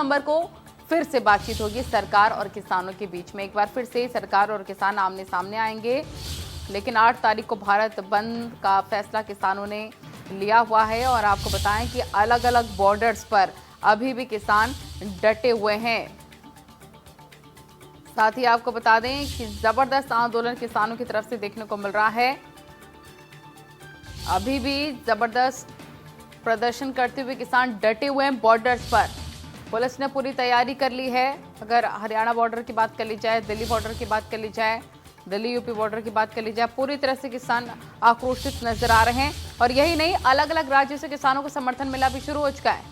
दिसंबर को फिर से बातचीत होगी सरकार और किसानों के बीच में। एक बार फिर से सरकार और किसान आमने सामने आएंगे, लेकिन 8 तारीख को भारत बंद का फैसला किसानों ने लिया हुआ है। और आपको बताएं कि अलग अलग बॉर्डर्स पर अभी भी किसान डटे हुए हैं। साथ ही आपको बता दें कि जबरदस्त आंदोलन किसानों की तरफ से देखने को मिल रहा है। अभी भी जबरदस्त प्रदर्शन करते हुए किसान डटे हुए हैं बॉर्डर्स पर। पुलिस ने पूरी तैयारी कर ली है। अगर हरियाणा बॉर्डर की बात कर ली जाए, दिल्ली बॉर्डर की बात कर ली जाए, दिल्ली यूपी बॉर्डर की बात कर ली जाए, पूरी तरह से किसान आक्रोशित नजर आ रहे हैं। और यही नहीं, अलग अलग राज्यों से किसानों को समर्थन मिलना भी शुरू हो चुका है।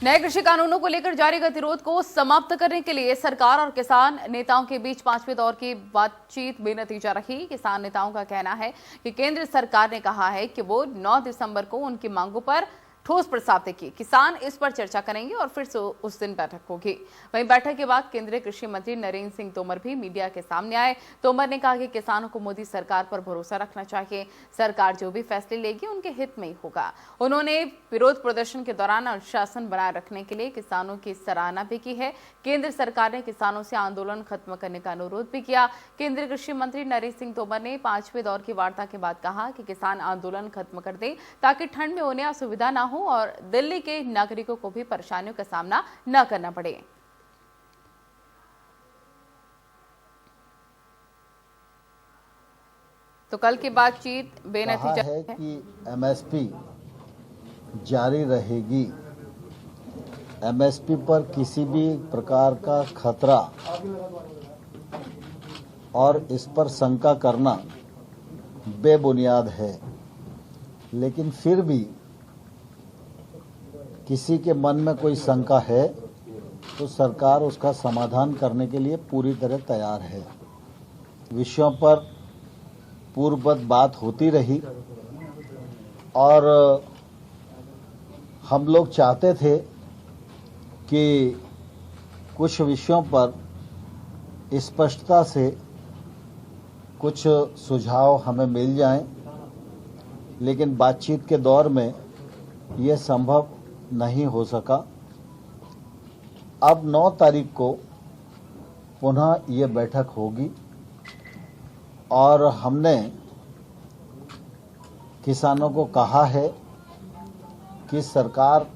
नए कृषि कानूनों को लेकर जारी गतिरोध को समाप्त करने के लिए सरकार और किसान नेताओं के बीच 5वें दौर की बातचीत बेनतीजा रही। किसान नेताओं का कहना है कि केंद्र सरकार ने कहा है कि वो 9 दिसंबर को उनकी मांगों पर ठोस प्रस्ताव देगी। किसान इस पर चर्चा करेंगे और फिर से उस दिन बैठक होगी। वहीं बैठक के बाद केंद्रीय कृषि मंत्री नरेंद्र सिंह तोमर भी मीडिया के सामने आए। तोमर ने कहा कि किसानों को मोदी सरकार पर भरोसा रखना चाहिए। सरकार जो भी फैसले लेगी उनके हित में ही होगा। उन्होंने विरोध प्रदर्शन के दौरान अनुशासन बनाए रखने के लिए किसानों की सराहना भी की है। केंद्र सरकार ने किसानों से आंदोलन खत्म करने का अनुरोध भी किया। केंद्रीय कृषि मंत्री नरेंद्र सिंह तोमर ने 5वें दौर की वार्ता के बाद कहा कि किसान आंदोलन खत्म कर दें ताकि ठंड में उन्हें असुविधा न हो और दिल्ली के नागरिकों को भी परेशानियों का सामना न करना पड़े। तो कल की बातचीत बेनतीजा है कि एमएसपी जारी रहेगी। एमएसपी पर किसी भी प्रकार का खतरा और इस पर शंका करना बेबुनियाद है। लेकिन फिर भी किसी के मन में कोई शंका है तो सरकार उसका समाधान करने के लिए पूरी तरह तैयार है। विषयों पर पूर्ववत बात होती रही और हम लोग चाहते थे कि कुछ विषयों पर स्पष्टता से कुछ सुझाव हमें मिल जाएं, लेकिन बातचीत के दौर में यह संभव नहीं हो सका। अब 9 तारीख को पुनः ये बैठक होगी और हमने किसानों को कहा है कि सरकार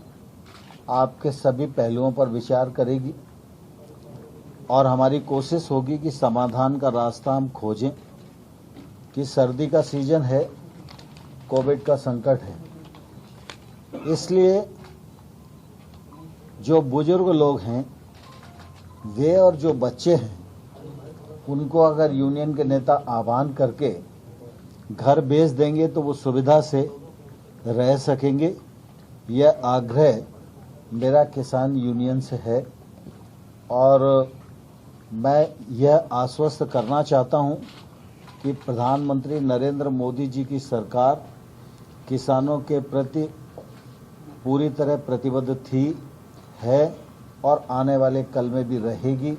आपके सभी पहलुओं पर विचार करेगी और हमारी कोशिश होगी कि समाधान का रास्ता हम खोजें। कि सर्दी का सीजन है, कोविड का संकट है, इसलिए जो बुजुर्ग लोग हैं वे और जो बच्चे हैं उनको अगर यूनियन के नेता आह्वान करके घर भेज देंगे तो वो सुविधा से रह सकेंगे। यह आग्रह मेरा किसान यूनियन से है और मैं यह आश्वस्त करना चाहता हूं कि प्रधानमंत्री नरेंद्र मोदी जी की सरकार किसानों के प्रति पूरी तरह प्रतिबद्ध थी, है और आने वाले कल में भी रहेगी।